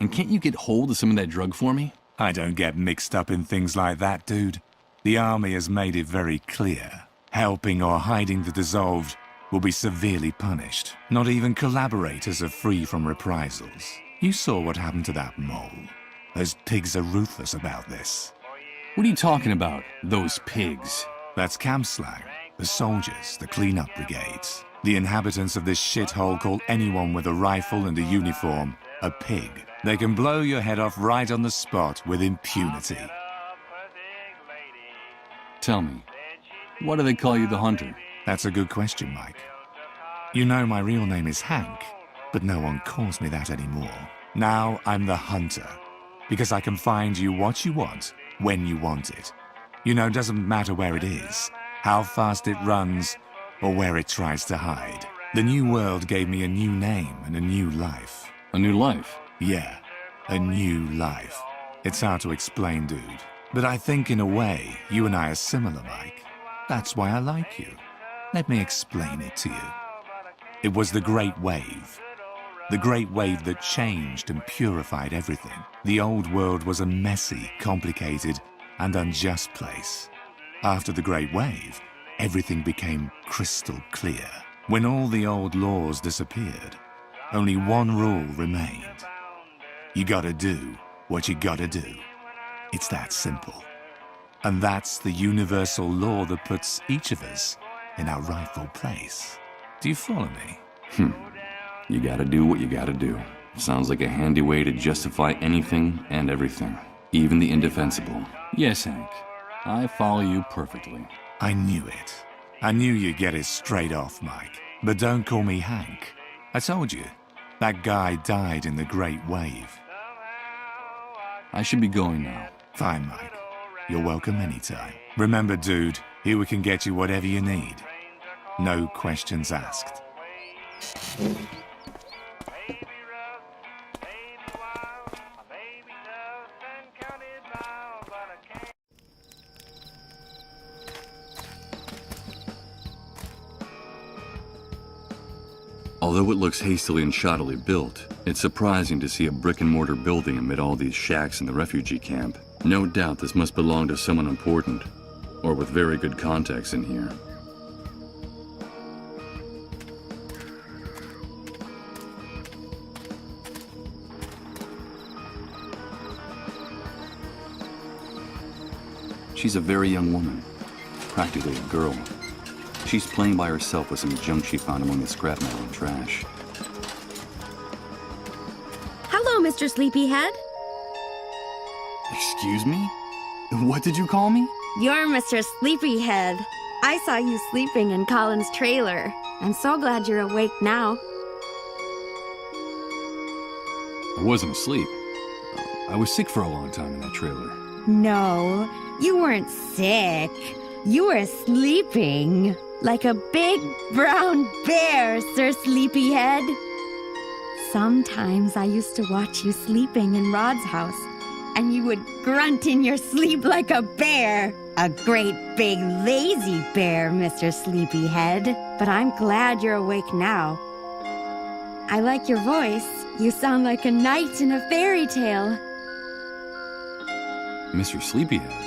And can't you get hold of some of that drug for me? I don't get mixed up in things like that, dude. The army has made it very clear. Helping or hiding the dissolved will be severely punished. Not even collaborators are free from reprisals. You saw what happened to that mole. Those pigs are ruthless about this. What are you talking about, those pigs? That's camp slang. The soldiers, the cleanup brigades. The inhabitants of this shithole call anyone with a rifle and a uniform a pig. They can blow your head off right on the spot with impunity. Tell me, why do they call you the Hunter? That's a good question, Mike. You know my real name is Hank, but no one calls me that anymore. Now I'm the Hunter, because I can find you what you want, when you want it. You know, it doesn't matter where it is, how fast it runs, or where it tries to hide. The new world gave me a new name and a new life. A new life? Yeah, a new life. It's hard to explain, dude. But I think in a way, you and I are similar, Mike. That's why I like you. Let me explain it to you. It was the Great Wave. The Great Wave that changed and purified everything. The old world was a messy, complicated, and unjust place. After the Great Wave, everything became crystal clear. When all the old laws disappeared, only one rule remained. You gotta do what you gotta do. It's that simple. And that's the universal law that puts each of us in our rightful place. Do you follow me? You gotta do what you gotta do. Sounds like a handy way to justify anything and everything, even the indefensible. Yes, Hank, I follow you perfectly. I knew it. I knew you'd get it straight off, Mike. But don't call me Hank. I told you, that guy died in the Great Wave. I should be going now. Fine, Mike. You're welcome anytime. Remember, dude, here we can get you whatever you need. No questions asked. Although it looks hastily and shoddily built, it's surprising to see a brick-and-mortar building amid all these shacks in the refugee camp. No doubt this must belong to someone important, or with very good contacts in here. She's a very young woman, practically a girl. She's playing by herself with some junk she found among the scrap metal and trash. Hello, Mr. Sleepyhead. Excuse me? What did you call me? You're Mr. Sleepyhead. I saw you sleeping in Colin's trailer. I'm so glad you're awake now. I wasn't asleep. I was sick for a long time in that trailer. No, you weren't sick. You were sleeping like a big brown bear, Sir Sleepyhead. Sometimes I used to watch you sleeping in Rod's house, and you would grunt in your sleep like a bear. A great big lazy bear, Mr. Sleepyhead. But I'm glad you're awake now. I like your voice. You sound like a knight in a fairy tale. Mr. Sleepyhead?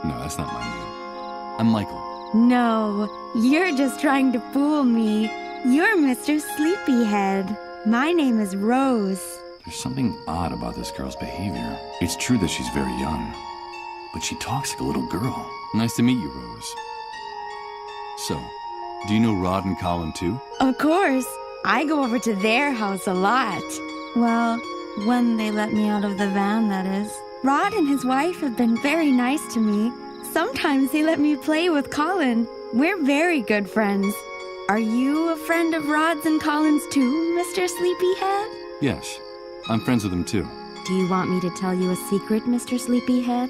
No, that's not my name. I'm Michael. No, you're just trying to fool me. You're Mr. Sleepyhead. My name is Rose. There's something odd about this girl's behavior. It's true that she's very young, but she talks like a little girl. Nice to meet you, Rose. So, do you know Rod and Colin too? Of course. I go over to their house a lot. Well, when they let me out of the van, that is. Rod and his wife have been very nice to me. Sometimes they let me play with Colin. We're very good friends. Are you a friend of Rod's and Colin's too, Mr. Sleepyhead? Yes, I'm friends with them too. Do you want me to tell you a secret, Mr. Sleepyhead?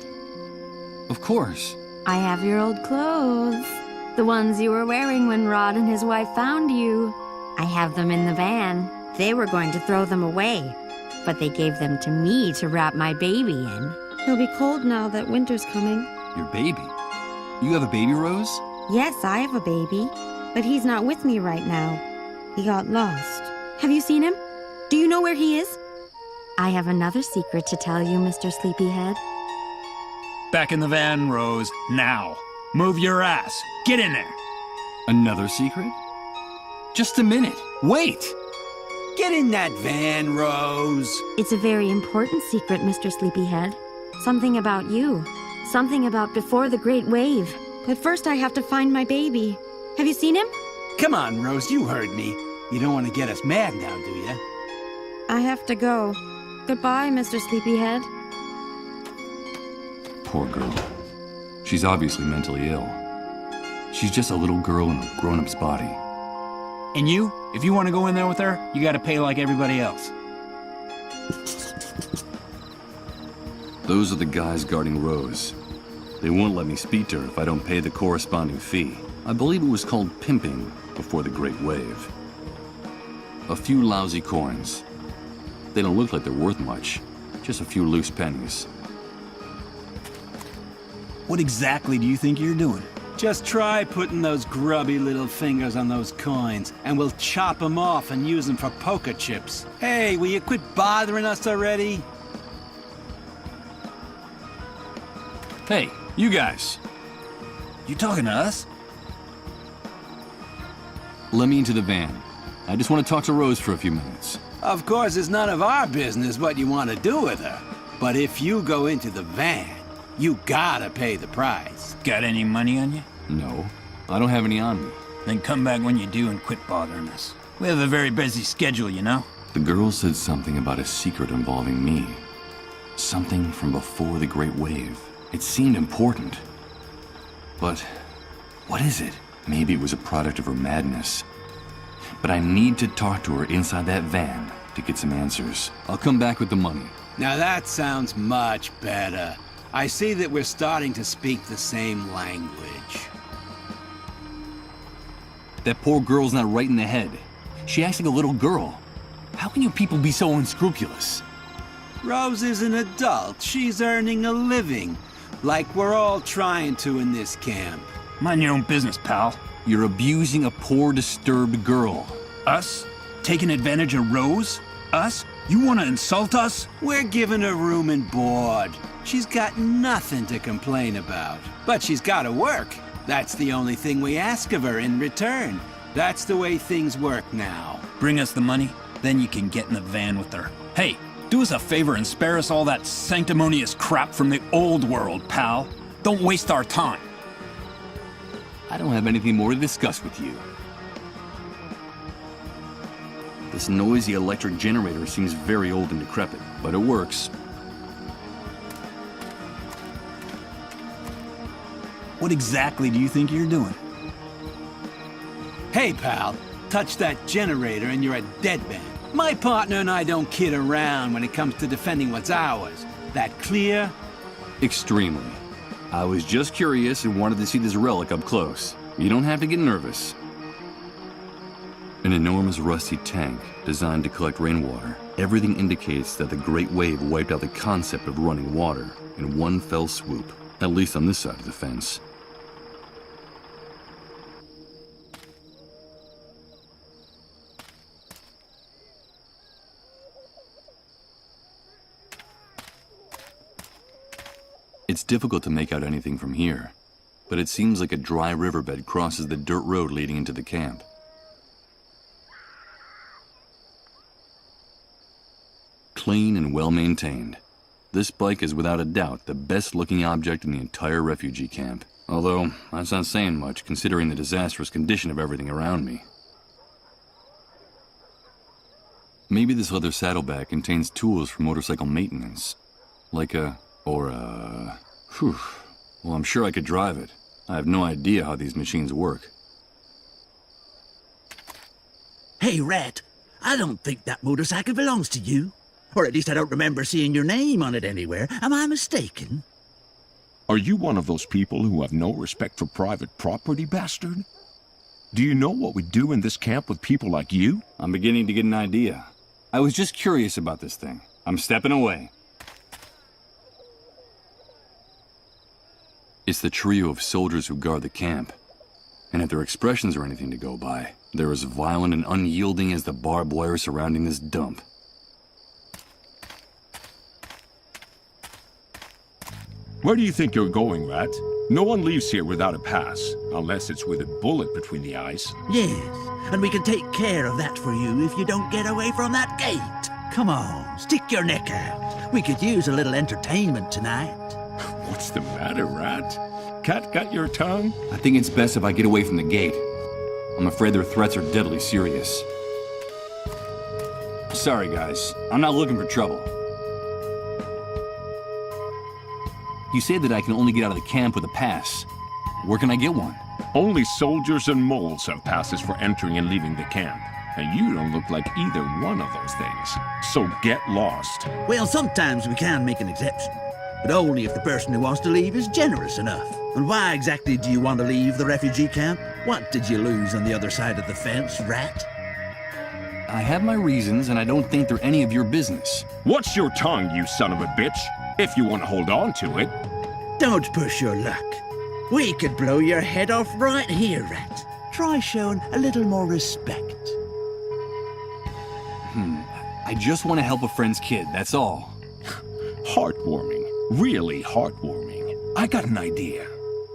Of course. I have your old clothes. The ones you were wearing when Rod and his wife found you. I have them in the van. They were going to throw them away, but they gave them to me to wrap my baby in. He'll be cold now that winter's coming. Your baby? You have a baby, Rose? Yes, I have a baby, but he's not with me right now. He got lost. Have you seen him? Do you know where he is? I have another secret to tell you, Mr. Sleepyhead. Back in the van, Rose, now. Move your ass. Get in there. Another secret? Just a minute. Wait! Get in that van, Rose. It's a very important secret, Mr. Sleepyhead. Something about you. Something about before the Great Wave. But first I have to find my baby. Have you seen him? Come on, Rose, you heard me. You don't want to get us mad now, do you? I have to go. Goodbye, Mr. Sleepyhead. Poor girl. She's obviously mentally ill. She's just a little girl in a grown-up's body. And you? If you want to go in there with her, you gotta pay like everybody else. Those are the guys guarding Rose. They won't let me speak to her if I don't pay the corresponding fee. I believe it was called pimping before the Great Wave. A few lousy coins. They don't look like they're worth much. Just a few loose pennies. What exactly do you think you're doing? Just try putting those grubby little fingers on those coins, and we'll chop them off and use them for poker chips. Hey, will you quit bothering us already? Hey, you guys. You talking to us? Let me into the van. I just want to talk to Rose for a few minutes. Of course, it's none of our business what you want to do with her. But if you go into the van, you gotta pay the price. Got any money on you? No, I don't have any on me. Then come back when you do and quit bothering us. We have a very busy schedule, you know? The girl said something about a secret involving me. Something from before the Great Wave. It seemed important. But what is it? Maybe it was a product of her madness. But I need to talk to her inside that van to get some answers. I'll come back with the money. Now that sounds much better. I see that we're starting to speak the same language. That poor girl's not right in the head. She acts like a little girl. How can you people be so unscrupulous? Rose is an adult. She's earning a living. Like we're all trying to in this camp. Mind your own business, pal. You're abusing a poor, disturbed girl. Us? Taking advantage of Rose? Us? You want to insult us? We're giving her room and board. She's got nothing to complain about. But she's got to work. That's the only thing we ask of her in return. That's the way things work now. Bring us the money, then you can get in the van with her. Hey, do us a favor and spare us all that sanctimonious crap from the old world, pal. Don't waste our time. I don't have anything more to discuss with you. This noisy electric generator seems very old and decrepit, but it works. What exactly do you think you're doing? Hey, pal. Touch that generator and you're a dead man. My partner and I don't kid around when it comes to defending what's ours. That clear? Extremely. I was just curious and wanted to see this relic up close. You don't have to get nervous. An enormous rusty tank designed to collect rainwater. Everything indicates that the Great Wave wiped out the concept of running water in one fell swoop, at least on this side of the fence. It's difficult to make out anything from here, but it seems like a dry riverbed crosses the dirt road leading into the camp. Clean and well-maintained. This bike is without a doubt the best-looking object in the entire refugee camp. Although, that's not saying much considering the disastrous condition of everything around me. Maybe this leather saddlebag contains tools for motorcycle maintenance. Like well, I'm sure I could drive it. I have no idea how these machines work. Hey, Rat, I don't think that motorcycle belongs to you. Or at least I don't remember seeing your name on it anywhere. Am I mistaken? Are you one of those people who have no respect for private property, bastard? Do you know what we do in this camp with people like you? I'm beginning to get an idea. I was just curious about this thing. I'm stepping away. It's the trio of soldiers who guard the camp. And if their expressions are anything to go by, they're as violent and unyielding as the barbed wire surrounding this dump. Where do you think you're going, Rat? No one leaves here without a pass, unless it's with a bullet between the eyes. Yes, and we can take care of that for you if you don't get away from that gate. Come on, stick your neck out. We could use a little entertainment tonight. What's the matter, Rat? Cat got your tongue? I think it's best if I get away from the gate. I'm afraid their threats are deadly serious. Sorry, guys. I'm not looking for trouble. You say that I can only get out of the camp with a pass. Where can I get one? Only soldiers and moles have passes for entering and leaving the camp. And you don't look like either one of those things. So get lost. Well, sometimes we can make an exception. But only if the person who wants to leave is generous enough. And why exactly do you want to leave the refugee camp? What did you lose on the other side of the fence, Rat? I have my reasons, and I don't think they're any of your business. What's your tongue, you son of a bitch? If you want to hold on to it. Don't push your luck. We could blow your head off right here, Rat. Try showing a little more respect. I just want to help a friend's kid, that's all. Heartwarming. Really heartwarming. I got an idea.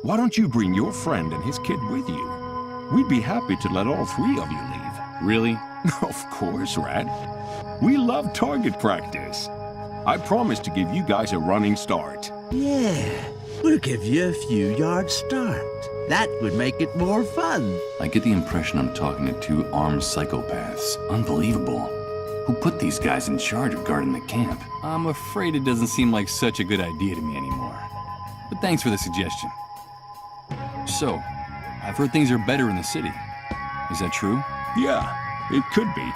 Why don't you bring your friend and his kid with you? We'd be happy to let all three of you leave. Really? Of course, Rat. We love target practice. I promise to give you guys a running start. Yeah, we'll give you a few yards start. That would make it more fun. I get the impression I'm talking to two armed psychopaths. Unbelievable. Who put these guys in charge of guarding the camp? I'm afraid it doesn't seem like such a good idea to me anymore. But thanks for the suggestion. So, I've heard things are better in the city. Is that true? Yeah, it could be.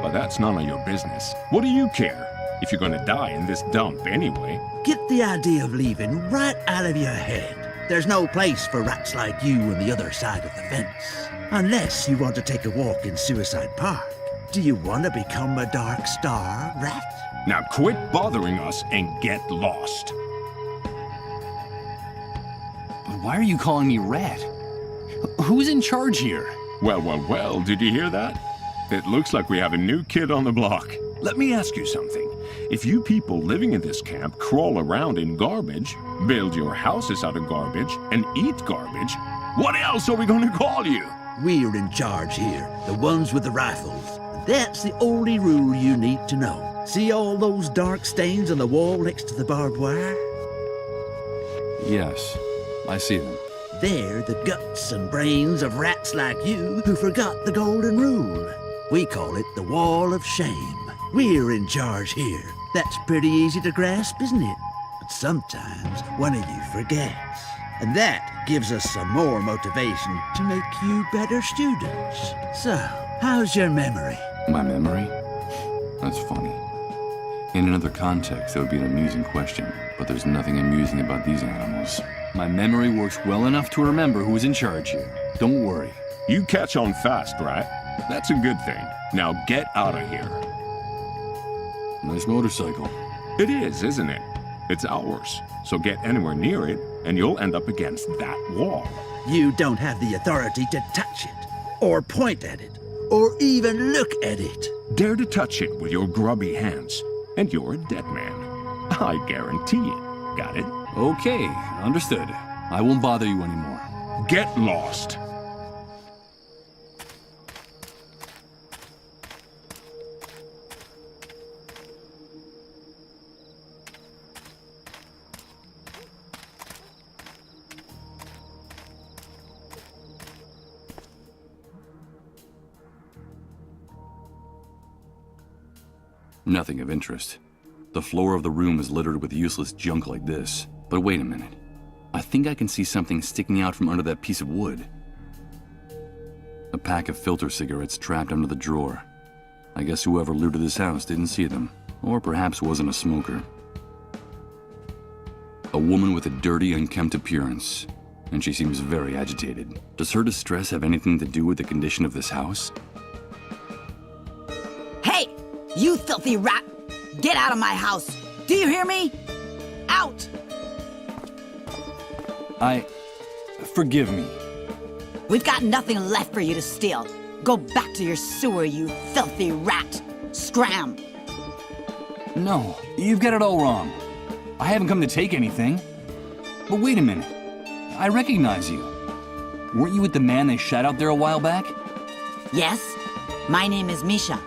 But that's none of your business. What do you care? If you're gonna die in this dump anyway. Get the idea of leaving right out of your head. There's no place for rats like you on the other side of the fence. Unless you want to take a walk in Suicide Park. Do you want to become a Dark Star, Rat? Now quit bothering us and get lost. But why are you calling me Rat? Who's in charge here? Well, did you hear that? It looks like we have a new kid on the block. Let me ask you something. If you people living in this camp crawl around in garbage, build your houses out of garbage, and eat garbage, what else are we going to call you? We're in charge here, the ones with the rifles. That's the only rule you need to know. See all those dark stains on the wall next to the barbed wire? Yes. I see them. They're the guts and brains of rats like you who forgot the golden rule. We call it the Wall of Shame. We're in charge here. That's pretty easy to grasp, isn't it? But sometimes one of you forgets. And that gives us some more motivation to make you better students. So, how's your memory? My memory? That's funny. In another context, that would be an amusing question, but there's nothing amusing about these animals. My memory works well enough to remember who was in charge here. Don't worry. You catch on fast, right? That's a good thing. Now get out of here. Nice motorcycle. It is, isn't it? It's ours. So get anywhere near it, and you'll end up against that wall. You don't have the authority to touch it, or point at it, or even look at it. Dare to touch it with your grubby hands, and you're a dead man. I guarantee it. Got it? Okay, understood. I won't bother you anymore. Get lost. Nothing of interest. The floor of the room is littered with useless junk like this. But wait a minute. I think I can see something sticking out from under that piece of wood. A pack of filter cigarettes trapped under the drawer. I guess whoever looted this house didn't see them, or perhaps wasn't a smoker. A woman with a dirty, unkempt appearance, and she seems very agitated. Does her distress have anything to do with the condition of this house? Hey, you filthy rat! Get out of my house! Do you hear me? Out! Forgive me. We've got nothing left for you to steal. Go back to your sewer, you filthy rat! Scram! No, you've got it all wrong. I haven't come to take anything. But wait a minute. I recognize you. Weren't you with the man they shot out there a while back? Yes, my name is Misha,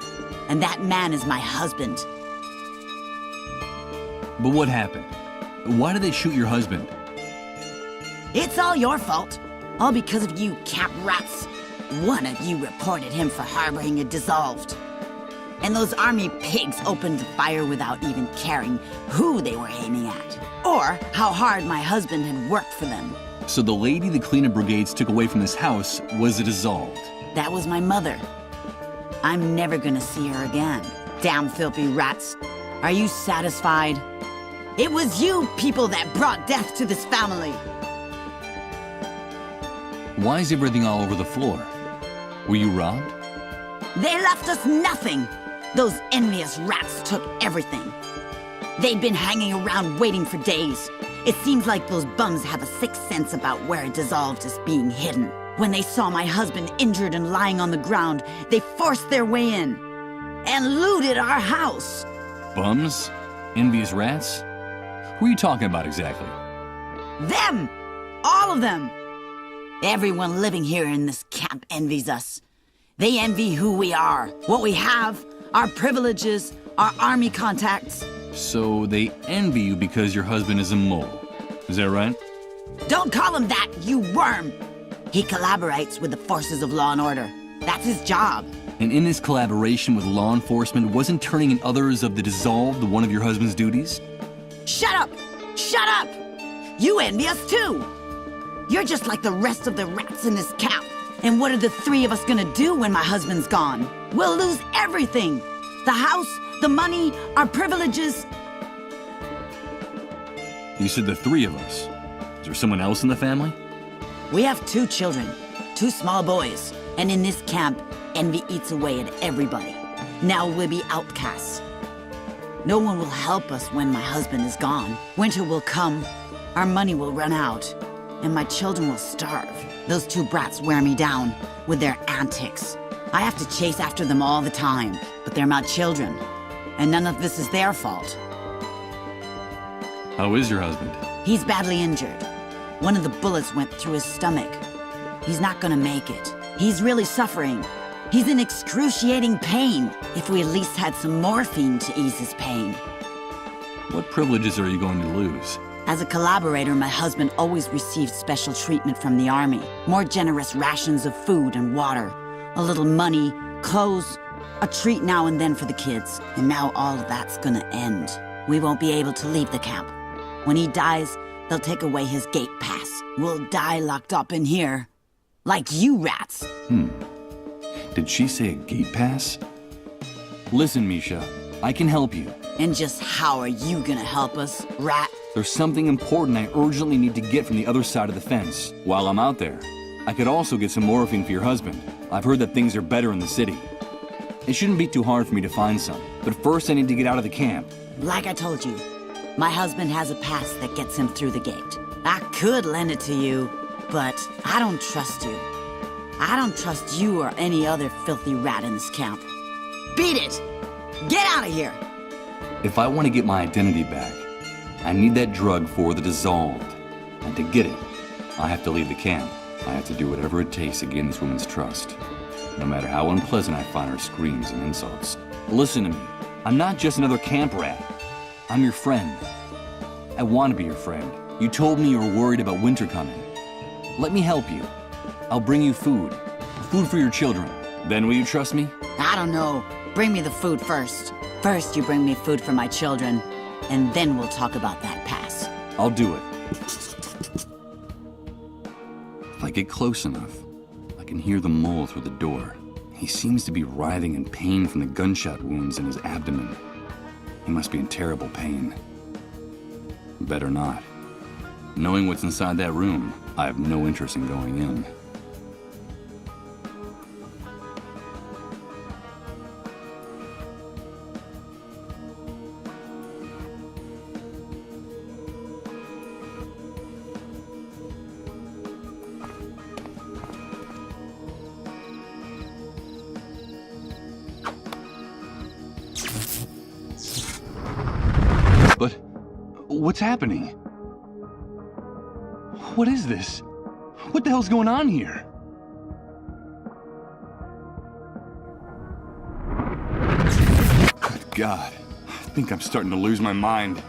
and that man is my husband. But what happened? Why did they shoot your husband? It's all your fault. All because of you camp rats. One of you reported him for harboring a dissolved. And those army pigs opened fire without even caring who they were aiming at, or how hard my husband had worked for them. So the lady the cleanup brigades took away from this house was a dissolved. That was my mother. I'm never gonna see her again. Damn filthy rats. Are you satisfied? It was you people that brought death to this family. Why is everything all over the floor? Were you robbed? They left us nothing. Those envious rats took everything. They'd been hanging around waiting for days. It seems like those bums have a sixth sense about where a dissolved is being hidden. When they saw my husband injured and lying on the ground, they forced their way in and looted our house. Bums? Envious rats? Who are you talking about exactly? Them! All of them! Everyone living here in this camp envies us. They envy who we are, what we have, our privileges, our army contacts. So they envy you because your husband is a mole. Is that right? Don't call him that, you worm! He collaborates with the forces of law and order. That's his job. And in this collaboration with law enforcement, wasn't turning in others of the dissolved one of your husband's duties? Shut up! Shut up! You envy us too! You're just like the rest of the rats in this camp. And what are the three of us gonna do when my husband's gone? We'll lose everything! The house, the money, our privileges. You said the three of us. Is there someone else in the family? We have 2 children, 2 small boys. And in this camp, envy eats away at everybody. Now we'll be outcasts. No one will help us when my husband is gone. Winter will come, our money will run out, and my children will starve. Those 2 brats wear me down with their antics. I have to chase after them all the time, but they're my children, and none of this is their fault. How is your husband? He's badly injured. One of the bullets went through his stomach. He's not gonna make it. He's really suffering. He's in excruciating pain. If we at least had some morphine to ease his pain. What privileges are you going to lose? As a collaborator, my husband always received special treatment from the army. More generous rations of food and water, a little money, clothes, a treat now and then for the kids. And now all of that's gonna end. We won't be able to leave the camp. When he dies, they'll take away his gate pass. We'll die locked up in here. Like you rats. Did she say a gate pass? Listen, Misha, I can help you. And just how are you gonna help us, rat? There's something important I urgently need to get from the other side of the fence. While I'm out there, I could also get some morphine for your husband. I've heard that things are better in the city. It shouldn't be too hard for me to find some, but first I need to get out of the camp. Like I told you, my husband has a pass that gets him through the gate. I could lend it to you, but I don't trust you. I don't trust you or any other filthy rat in this camp. Beat it! Get out of here! If I want to get my identity back, I need that drug for the dissolved. And to get it, I have to leave the camp. I have to do whatever it takes to gain this woman's trust. No matter how unpleasant I find her screams and insults. Listen to me. I'm not just another camp rat. I'm your friend. I want to be your friend. You told me you were worried about winter coming. Let me help you. I'll bring you food. Food for your children. Then will you trust me? I don't know. Bring me the food first. First you bring me food for my children, and then we'll talk about that pass. I'll do it. If I get close enough, I can hear the mole through the door. He seems to be writhing in pain from the gunshot wounds in his abdomen. He must be in terrible pain. Better not. Knowing what's inside that room, I have no interest in going in. But what's happening? What is this? What the hell's going on here? Good God. I think I'm starting to lose my mind.